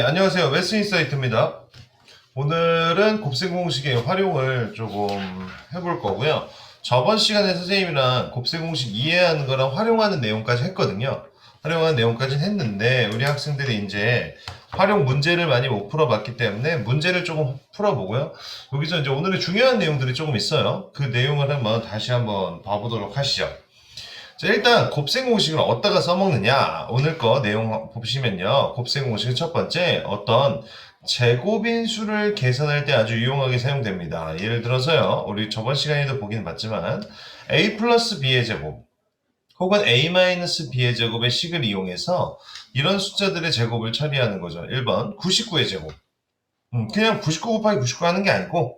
안녕하세요. 웨스인사이트입니다. 오늘은 곱셈 공식의 활용을 조금 해볼 거고요. 저번 시간에 선생님이랑 곱셈 공식 이해하는 거랑 활용하는 내용까지 했거든요. 활용하는 내용까지는 했는데 우리 학생들이 이제 활용 문제를 많이 못 풀어봤기 때문에 문제를 조금 풀어보고요. 여기서 이제 오늘의 중요한 내용들이 조금 있어요. 그 내용을 다시 한번 봐보도록 하시죠. 자, 일단 곱셈 공식을 어디다가 써먹느냐, 오늘 거 내용 보시면요, 곱셈 공식은 첫 번째 어떤 제곱인 수를 계산할 때 아주 유용하게 사용됩니다. 예를 들어서요, 우리 저번 시간에도 보긴 봤지만 a 플러스 b의 제곱 혹은 a 마이너스 b의 제곱의 식을 이용해서 이런 숫자들의 제곱을 처리하는 거죠. 1번 99의 제곱, 그냥 99 곱하기 99 하는 게 아니고,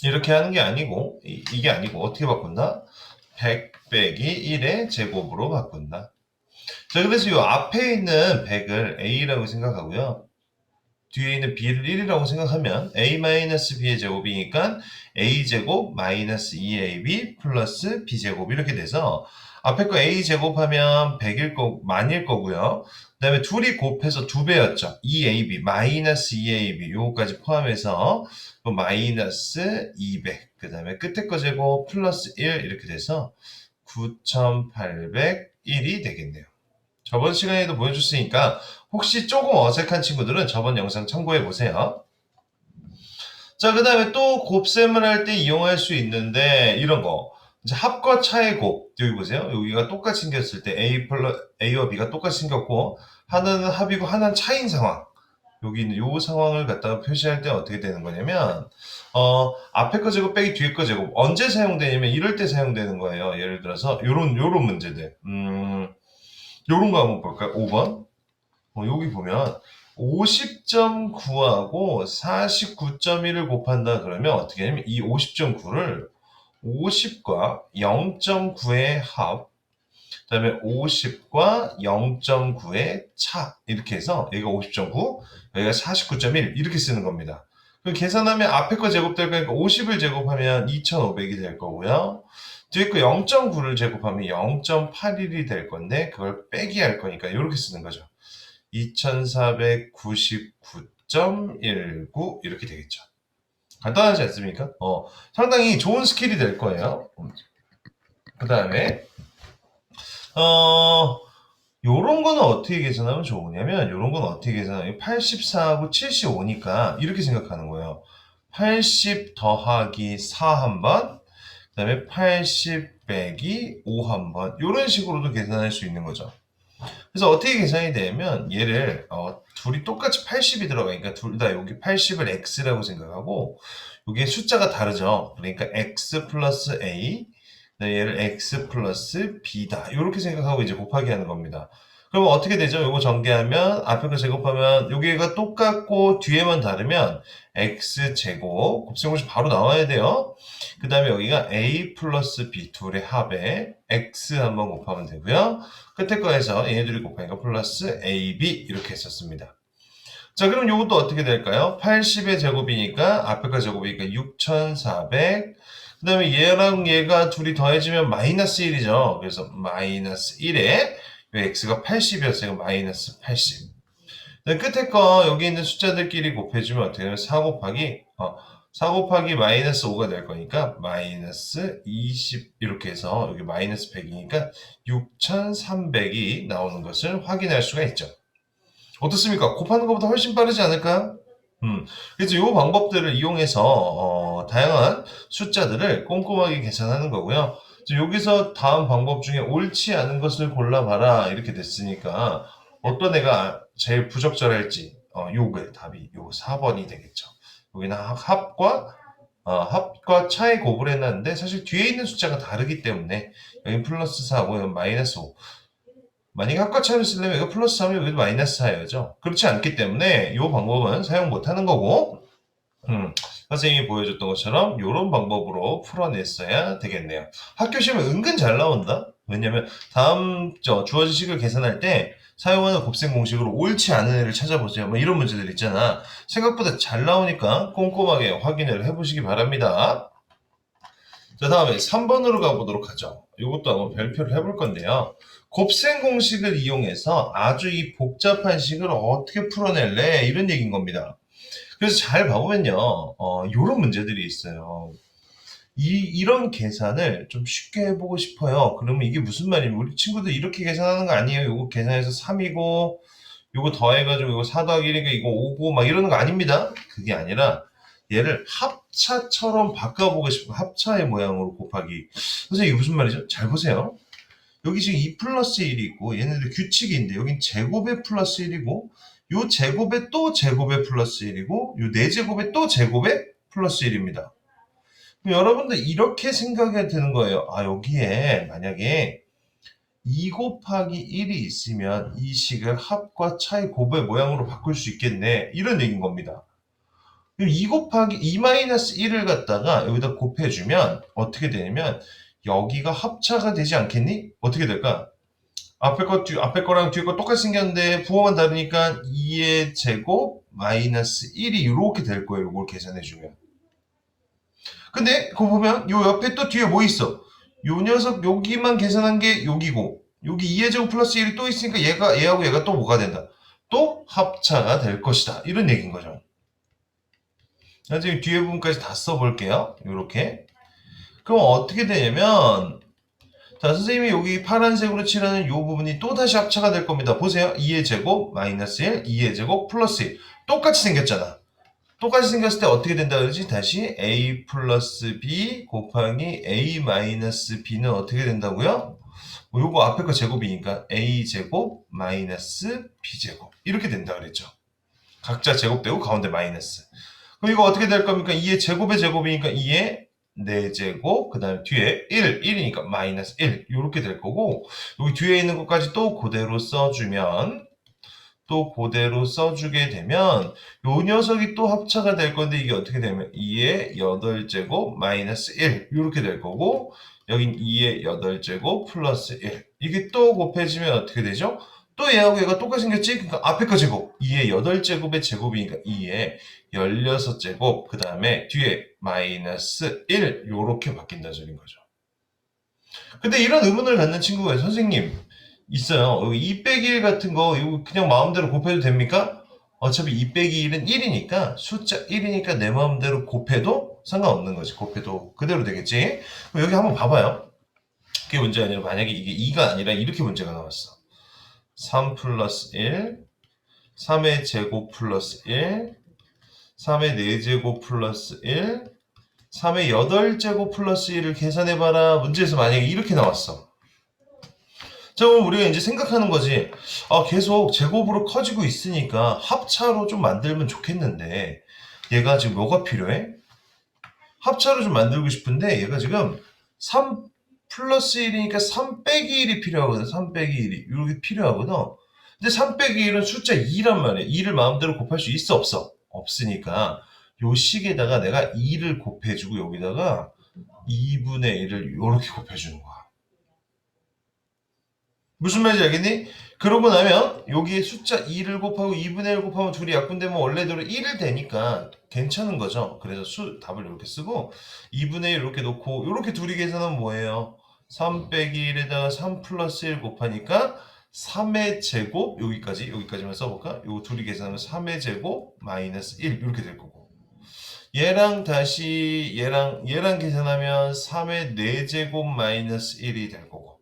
이렇게 하는 게 아니고, 이게 아니고 어떻게 바꾼다? 100 빼기 1의 제곱으로 바꾼다. 자, 그래서 이 앞에 있는 100을 a라고 생각하고요. 뒤에 있는 b를 1이라고 생각하면 a-b의 제곱이니까 a제곱 마이너스 2ab 플러스 b제곱 이렇게 돼서 앞에 거 a제곱하면 100일 거, 만일 거고요. 그 다음에 둘이 곱해서 2배였죠. 2ab 마이너스 2ab 요거까지 포함해서 마이너스 200, 그 다음에 끝에 거 제곱 플러스 1 이렇게 돼서 9801이 되겠네요. 저번 시간에도 보여줬으니까 혹시 조금 어색한 친구들은 저번 영상 참고해 보세요. 자, 그 다음에 또 곱셈을 할 때 이용할 수 있는데 이런 거, 이제 합과 차의 곱, 여기 보세요. 여기가 똑같이 생겼을 때 A와 B가 똑같이 생겼고 하나는 합이고 하나는 차이인 상황, 여기 있는 요 상황을 갖다가 표시할 때 어떻게 되는 거냐면 앞에 거 제곱 빼기 뒤에 거 제곱 언제 사용되냐면 이럴 때 사용되는 거예요. 예를 들어서 요런 문제들, 요런 거 한번 볼까요? 5번. 여기 보면 50.9하고 49.1을 곱한다 그러면 어떻게 하냐면 이 50.9를 50과 0.9의 합, 그 다음에 50과 0.9의 차, 이렇게 해서 여기가 50.9, 여기가 49.1 이렇게 쓰는 겁니다. 그럼 계산하면 앞에 거 제곱될 거니까 50을 제곱하면 2500이 될 거고요. 뒤에 거 0.9를 제곱하면 0.81이 될 건데 그걸 빼기 할 거니까 이렇게 쓰는 거죠. 2499.19 이렇게 되겠죠. 간단하지 않습니까? 상당히 좋은 스킬이 될 거예요. 그 다음에 요런 거는 어떻게 계산하면 좋으냐면, 요런 건 어떻게 계산하면 84하고 75니까 이렇게 생각하는 거예요. 80 더하기 4 한 번, 그 다음에 80 빼기 5 한 번, 요런 식으로도 계산할 수 있는 거죠. 그래서 어떻게 계산이 되면 얘를 둘이 똑같이 80이 들어가니까 둘 다 여기 80을 x라고 생각하고 여기에 숫자가 다르죠. 그러니까 x 플러스 a, 얘를 x 플러스 b다 이렇게 생각하고 이제 곱하기 하는 겁니다. 그러면 어떻게 되죠? 요거 전개하면 앞에 거 제곱하면 여기가 똑같고 뒤에만 다르면 x제곱 곱셈공식 바로 나와야 돼요. 그 다음에 여기가 a 플러스 b 둘의 합에 x 한번 곱하면 되고요. 끝에 거에서 얘네들이 곱하니까 플러스 ab 이렇게 했었습니다. 자, 그럼 요것도 어떻게 될까요? 80의 제곱이니까 앞에 거 제곱이니까 6400, 그 다음에 얘랑 얘가 둘이 더해지면 마이너스 1이죠. 그래서 마이너스 1에 x가 80이었어요. 마이너스 80. 끝에 거 여기 있는 숫자들끼리 곱해주면 어떻게 되면 4 곱하기 마이너스 5가 될 거니까 마이너스 20 이렇게 해서 여기 마이너스 100이니까 6300이 나오는 것을 확인할 수가 있죠. 어떻습니까? 곱하는 것보다 훨씬 빠르지 않을까요? 그래서 이 방법들을 이용해서 다양한 숫자들을 꼼꼼하게 계산하는 거고요. 여기서 다음 방법 중에 옳지 않은 것을 골라봐라 이렇게 됐으니까 어떤 애가 제일 부적절할지 요게 답이 요 4번이 되겠죠. 여기는 합과 차의 곱을 해놨는데 사실 뒤에 있는 숫자가 다르기 때문에 여기 플러스 4고 여기 마이너스 5. 만약에 합과 차를 쓰려면 이거 플러스 3이면 여기도 마이너스 4여죠. 그렇지 않기 때문에 이 방법은 사용 못하는 거고, 선생님이 보여줬던 것처럼 이런 방법으로 풀어냈어야 되겠네요. 학교 시험에 은근 잘 나온다. 왜냐면 다음 주어진 식을 계산할 때 사용하는 곱셈 공식으로 옳지 않은 애를 찾아보세요. 뭐 이런 문제들 있잖아. 생각보다 잘 나오니까 꼼꼼하게 확인을 해보시기 바랍니다. 자, 다음에 3번으로 가보도록 하죠. 이것도 한번 별표를 해볼 건데요. 곱셈 공식을 이용해서 아주 이 복잡한 식을 어떻게 풀어낼래? 이런 얘기인 겁니다. 그래서 잘 봐보면요. 요런 문제들이 있어요. 이런 계산을 좀 쉽게 해보고 싶어요. 그러면 이게 무슨 말이냐면 우리 친구들 이렇게 계산하는 거 아니에요. 요거 계산해서 3이고 요거 더해가지고 이거 4 더하기 1이니까 이거 5고 막 이러는 거 아닙니다. 그게 아니라 얘를 합차처럼 바꿔보고 싶고 합차의 모양으로 곱하기. 선생님 이게 무슨 말이죠? 잘 보세요. 여기 지금 2 플러스 1이 있고 얘네들 규칙인데 여긴 제곱에 플러스 1이고 요 제곱에 또 제곱에 플러스 1이고 요 4제곱에 또 제곱에 플러스 1입니다. 여러분들 이렇게 생각해야 되는 거예요. 아, 여기에 만약에 2 곱하기 1이 있으면 이 식을 합과 차의 곱의 모양으로 바꿀 수 있겠네. 이런 얘기인 겁니다. 2 곱하기 2 마이너스 1을 갖다가 여기다 곱해주면 어떻게 되냐면 여기가 합차가 되지 않겠니? 어떻게 될까? 앞에 거랑 뒤에 거 똑같이 생겼는데 부호만 다르니까 2의 제곱 마이너스 1이 이렇게 될 거예요. 이걸 계산해주면. 근데 그거 보면 요 옆에 또 뒤에 뭐 있어? 요 녀석 여기만 계산한 게 여기고 여기 2의 제곱 플러스 1이 또 있으니까 얘하고 얘가 또 뭐가 된다? 또 합차가 될 것이다. 이런 얘기인 거죠. 지금 뒤에 부분까지 다 써볼게요. 요렇게. 그럼 어떻게 되냐면 자, 선생님이 여기 파란색으로 칠하는 요 부분이 또 다시 합차가 될 겁니다. 보세요. 2의 제곱 마이너스 1, 2의 제곱 플러스 1. 똑같이 생겼잖아. 똑같이 생겼을 때 어떻게 된다 그러지? 다시 a 플러스 b 곱하기 a 마이너스 b는 어떻게 된다고요? 요거 앞에 거 제곱이니까 a 제곱 마이너스 b 제곱 이렇게 된다 그랬죠. 각자 제곱되고 가운데 마이너스. 그럼 이거 어떻게 될 겁니까? 2의 제곱의 제곱이니까 2의 4제곱 그 다음에 뒤에 1이니까 마이너스 1 이렇게 될 거고 여기 뒤에 있는 것까지 또 그대로 써주면 또 그대로 써주게 되면 요 녀석이 또 합차가 될 건데 이게 어떻게 되면 2의 8제곱 마이너스 1 이렇게 될 거고 여긴 2의 8제곱 플러스 1 이게 또 곱해지면 어떻게 되죠? 또 얘하고 얘가 똑같이 생겼지? 그러니까 앞에 거 제곱 2의 8제곱의 제곱이니까 2의 16제곱 그 다음에 뒤에 마이너스 1 요렇게 바뀐다는 소리인 거죠. 근데 이런 의문을 갖는 친구가 선생님 있어요. 여기 2 빼기 1 같은 거 이거 그냥 마음대로 곱해도 됩니까? 어차피 2 빼기 1은 1이니까 숫자 1이니까 내 마음대로 곱해도 상관없는 거지. 곱해도 그대로 되겠지. 그럼 여기 한번 봐봐요. 그게 문제가 아니라 만약에 이게 2가 아니라 이렇게 문제가 나왔어. 3 플러스 1 3의 제곱 플러스 1 3의 4제곱 플러스 1 3의 8제곱 플러스 1을 계산해봐라. 문제에서 만약에 이렇게 나왔어. 자, 그럼 우리가 이제 생각하는 거지. 아, 계속 제곱으로 커지고 있으니까 합차로 좀 만들면 좋겠는데 얘가 지금 뭐가 필요해? 합차로 좀 만들고 싶은데 얘가 지금 3 플러스 1이니까 3 빼기 1이 필요하거든. 3 빼기 1이 이렇게 필요하거든. 근데 3 빼기 1은 숫자 2란 말이야. 2를 마음대로 곱할 수 있어 없어? 없으니까 요 식에다가 내가 2를 곱해주고 여기다가 2분의 1을 이렇게 곱해주는 거야. 무슨 말인지 알겠니? 그러고 나면 여기에 숫자 2를 곱하고 2분의 1 곱하면 둘이 약분되면 원래대로 1을 되니까 괜찮은 거죠. 그래서 답을 이렇게 쓰고 2분의 1 이렇게 놓고 이렇게 둘이 계산하면 뭐예요? 3 빼기 1에다가 3 플러스 1 곱하니까 3의 제곱 여기까지만 써볼까? 요거 둘이 계산하면 3의 제곱 마이너스 1 이렇게 될 거고 얘랑 다시 얘랑 계산하면 3의 4제곱 마이너스 1이 될 거고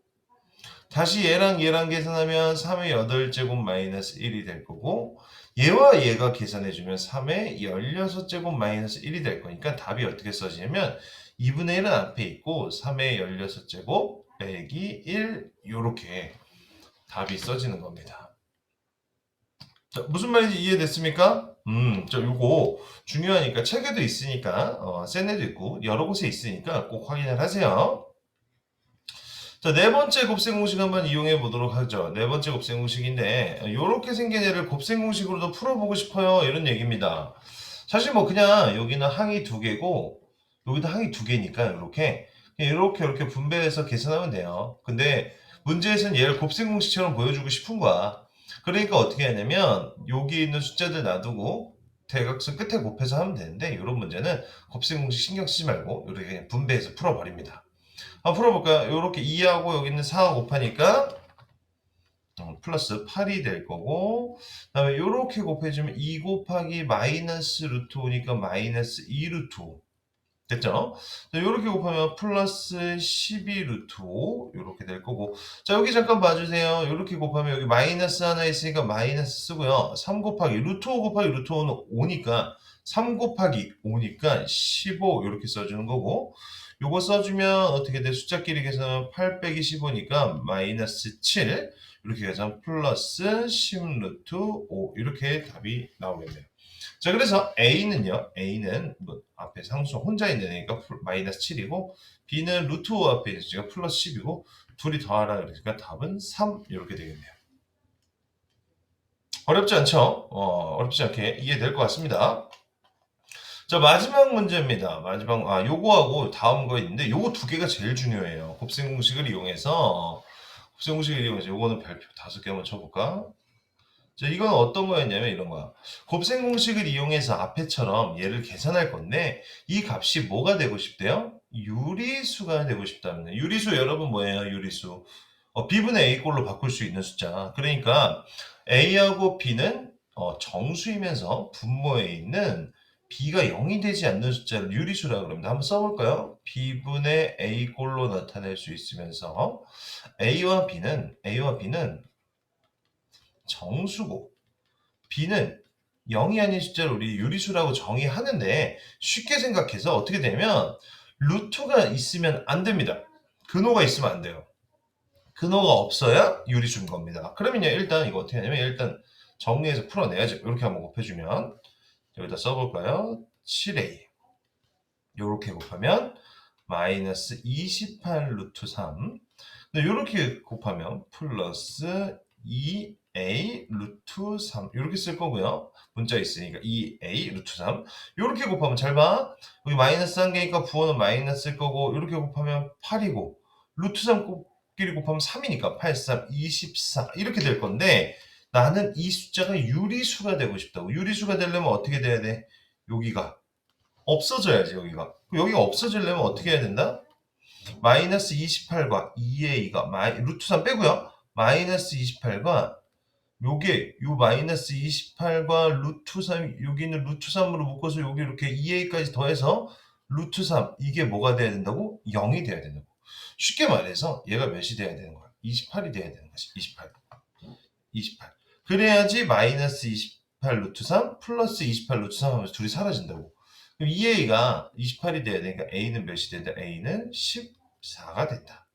다시 얘랑 계산하면 3의 8제곱 마이너스 1이 될 거고 얘와 얘가 계산해주면 3의 16제곱 마이너스 1이 될 거니까 답이 어떻게 써지냐면 2분의 1은 앞에 있고 3의 16제곱 빼기 1 요렇게 답이 써지는 겁니다. 자, 무슨 말인지 이해됐습니까? 요거 중요하니까 책에도 있으니까 센에도 있고 여러 곳에 있으니까 꼭 확인을 하세요. 자, 네 번째 곱셈 공식 한번 이용해 보도록 하죠. 네 번째 곱셈 공식인데 이렇게 생긴 애를 곱셈 공식으로도 풀어보고 싶어요. 이런 얘기입니다. 사실 뭐 그냥 여기는 항이 2개고 여기도 항이 2개니까 이렇게 분배해서 계산하면 돼요. 근데 문제에서는 얘를 곱셈 공식처럼 보여주고 싶은 거야. 그러니까 어떻게 하냐면 여기 있는 숫자들 놔두고 대각선 끝에 곱해서 하면 되는데 이런 문제는 곱셈 공식 신경 쓰지 말고 이렇게 그냥 분배해서 풀어버립니다. 한번 풀어볼까요? 이렇게 2하고 여기 있는 4하고 곱하니까 플러스 8이 될 거고, 그 다음에 이렇게 곱해주면 2 곱하기 마이너스 루트 5니까 마이너스 2 루트 5 됐죠? 이렇게 곱하면 플러스 12 루트 5 이렇게 될 거고, 자 여기 잠깐 봐주세요. 이렇게 곱하면 여기 마이너스 하나 있으니까 마이너스 쓰고요. 3 곱하기 루트 5 곱하기 루트 5는 5니까 3 곱하기 5니까 15 이렇게 써주는 거고, 요거 써주면 어떻게 돼? 숫자끼리 계산하면 8 빼기 15니까 마이너스 7 이렇게 계산 플러스 10 루트 5 이렇게 답이 나오겠네요. 자, 그래서 A는 뭐 앞에 상수 혼자 있는 애니까 마이너스 7이고, B는 루트 5 앞에 있으니까 플러스 10이고, 둘이 더하라 그러니까 답은 3 이렇게 되겠네요. 어렵지 않죠? 어렵지 않게 이해될 것 같습니다. 자, 마지막 문제입니다. 요거하고 다음 거 있는데, 요거 두 개가 제일 중요해요. 곱셈 공식을 이용해서, 요거는 별표 5개 한번 쳐볼까? 자, 이건 어떤 거였냐면 이런 거야. 곱셈 공식을 이용해서 앞에처럼 얘를 계산할 건데 이 값이 뭐가 되고 싶대요? 유리수가 되고 싶답니다. 유리수 여러분 뭐예요? 유리수. B분의 A꼴로 바꿀 수 있는 숫자. 그러니까 A하고 B는 정수이면서 분모에 있는 B가 0이 되지 않는 숫자를 유리수라고 그럽니다. 한번 써볼까요? B분의 A꼴로 나타낼 수 있으면서 A와 B는 정수고 B는 0이 아닌 숫자를 우리 유리수라고 정의하는데 쉽게 생각해서 어떻게 되면 루트가 있으면 안 됩니다. 근호가 있으면 안 돼요. 근호가 없어야 유리수인 겁니다. 그러면요 일단 이거 어떻게 하냐면 일단 정리해서 풀어내야죠. 이렇게 한번 곱해주면 여기다 써볼까요? 7a 이렇게 곱하면 마이너스 28 루트 3 이렇게 곱하면 플러스 2a 루트 3 이렇게 쓸 거고요. 문자 있으니까 2a 루트 3 이렇게 곱하면 잘 봐. 여기 마이너스 한 개니까 부호는 마이너스일 거고 이렇게 곱하면 8이고 루트 3끼리 곱하면 3이니까 8, 3, 24 이렇게 될 건데 나는 이 숫자가 유리수가 되고 싶다고. 유리수가 되려면 어떻게 돼야 돼? 여기가 없어져야지 여기가. 여기가 없어지려면 어떻게 해야 된다? 마이너스 28과 2a가 루트 3 빼고요. 마이너스 28과 요 마이너스 28과 루트 3 여기는 루트 3으로 묶어서 여기 이렇게 2a까지 더해서 루트 3 이게 뭐가 돼야 된다고? 0이 돼야 된다고. 쉽게 말해서 얘가 몇이 돼야 되는 거야? 28이 돼야 되는 거지. 28. 그래야지 마이너스 28 루트 3 플러스 28 루트 3 하면서 둘이 사라진다고. 그럼 2a가 28이 돼야 되니까 a는 몇이 된다? a는 14가 된다.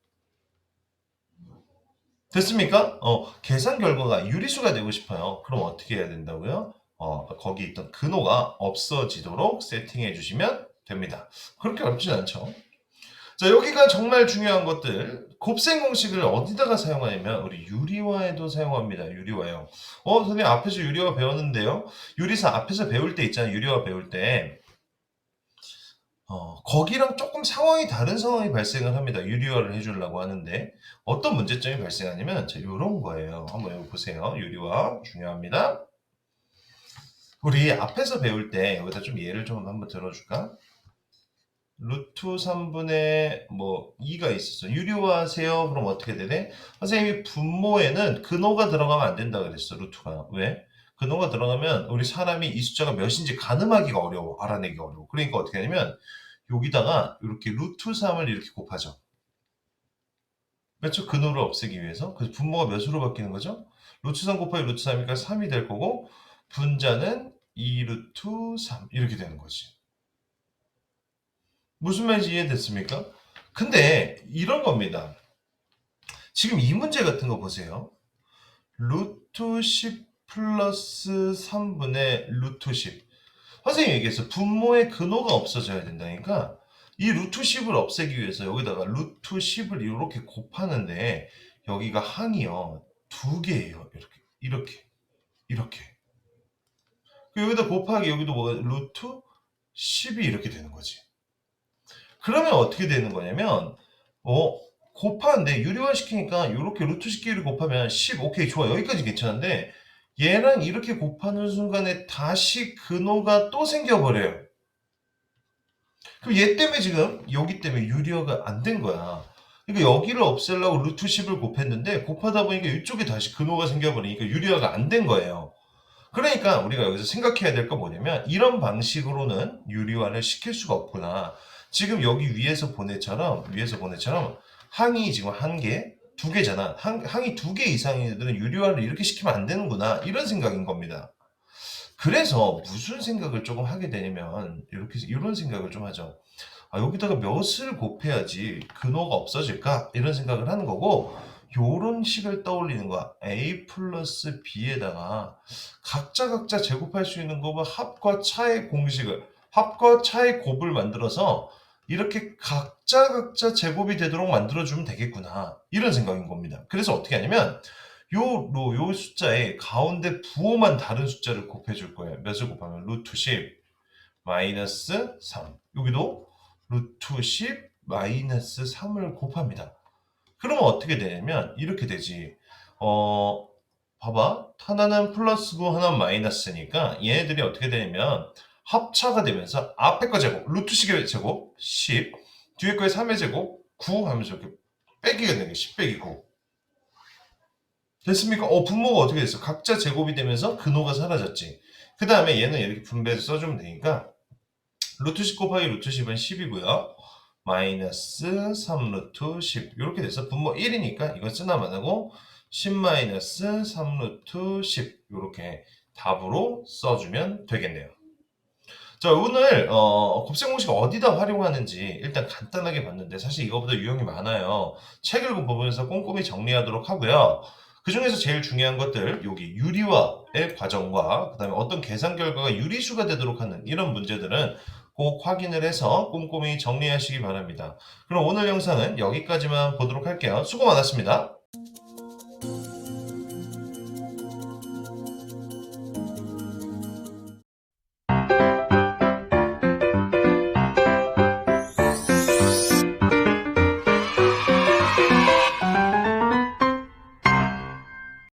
됐습니까? 계산 결과가 유리수가 되고 싶어요. 그럼 어떻게 해야 된다고요? 거기 있던 근호가 없어지도록 세팅해 주시면 됩니다. 그렇게 어렵진 않죠. 자, 여기가 정말 중요한 것들. 곱셈 공식을 어디다가 사용하냐면 우리 유리화에도 사용합니다. 유리화요. 선생님 앞에서 유리화 배웠는데요. 유리사 앞에서 배울 때 있잖아요. 유리화 배울 때. 거기랑 조금 상황이 다른 상황이 발생을 합니다. 유리화를 해주려고 하는데 어떤 문제점이 발생하냐면 이런 거예요. 한번 여기 보세요. 유리화 중요합니다. 우리 앞에서 배울 때 여기다 좀 예를 좀 한번 들어줄까? 루트 3분의 2가 있었어. 유리화하세요. 그럼 어떻게 되네? 선생님이 분모에는 근호가 들어가면 안 된다 그랬어. 루트가. 왜? 근호가 들어가면 우리 사람이 이 숫자가 몇인지 가늠하기가 어려워. 알아내기가 어려워. 그러니까 어떻게 하냐면 여기다가 이렇게 루트 3을 이렇게 곱하죠. 그렇죠? 근호를 없애기 위해서. 그래서 분모가 몇으로 바뀌는 거죠? 루트 3 곱하기 루트 3이니까 3이 될 거고 분자는 2 루트 3 이렇게 되는 거지. 무슨 말인지 이해됐습니까? 근데 이런 겁니다. 지금 이 문제 같은 거 보세요. 루트 10 플러스 3분의 루트 10. 선생님이 얘기했어. 분모의 근호가 없어져야 된다니까 이 루트 10을 없애기 위해서 여기다가 루트 10을 이렇게 곱하는데 여기가 항이요. 두 개예요. 이렇게. 여기다 곱하기 여기도 뭐가 루트 10이 이렇게 되는 거지. 그러면 어떻게 되는 거냐면 곱하는데 유리화 시키니까 이렇게 루트 10개를 곱하면 10 오케이 좋아 여기까지 괜찮은데 얘랑 이렇게 곱하는 순간에 다시 근호가 또 생겨버려요. 그럼 얘 때문에 지금 여기 때문에 유리화가 안 된 거야. 그러니까 여기를 없애려고 루트 10을 곱했는데 곱하다 보니까 이쪽에 다시 근호가 생겨버리니까 유리화가 안 된 거예요. 그러니까 우리가 여기서 생각해야 될 건 뭐냐면 이런 방식으로는 유리화를 시킬 수가 없구나. 지금 여기 위에서 보내처럼 항이 지금 한 개, 두 개잖아. 항이 두 개 이상인 애들은 유리화를 이렇게 시키면 안 되는구나. 이런 생각인 겁니다. 그래서 무슨 생각을 조금 하게 되냐면 이런 생각을 좀 하죠. 아, 여기다가 몇을 곱해야지 근호가 없어질까? 이런 생각을 하는 거고 요런 식을 떠올리는 거야. a 플러스 b에다가 각자 제곱할 수 있는 곱은 합과 차의 공식을 합과 차의 곱을 만들어서 이렇게 각자 제곱이 되도록 만들어주면 되겠구나. 이런 생각인 겁니다. 그래서 어떻게 하냐면 요 숫자에 가운데 부호만 다른 숫자를 곱해줄 거예요. 몇을 곱하면 루트 10 마이너스 3. 여기도 루트 10 마이너스 3을 곱합니다. 그러면 어떻게 되냐면 이렇게 되지. 봐봐. 하나는 플러스고 하나는 마이너스니까 얘네들이 어떻게 되냐면 합차가 되면서 앞에 거 제곱, 루트 10의 제곱 10, 뒤에 거의 3의 제곱 9 하면서 이렇게 빼기가 되는 게 10 빼기 9. 됐습니까? 분모가 어떻게 됐어? 각자 제곱이 되면서 근호가 사라졌지. 그 다음에 얘는 이렇게 분배해서 써주면 되니까 루트 10 곱하기 루트 10은 10이고요. 마이너스 3 루트 10 이렇게 돼서 분모 1이니까 이건 쓰나만 하고 10 마이너스 3 루트 10 이렇게 답으로 써주면 되겠네요. 자, 오늘 곱셈 공식 어디다 활용하는지 일단 간단하게 봤는데 사실 이거보다 유형이 많아요. 책 읽은 부분에서 꼼꼼히 정리하도록 하고요. 그 중에서 제일 중요한 것들 여기 유리화의 과정과 그 다음에 어떤 계산 결과가 유리수가 되도록 하는 이런 문제들은 꼭 확인을 해서 꼼꼼히 정리하시기 바랍니다. 그럼 오늘 영상은 여기까지만 보도록 할게요. 수고 많았습니다.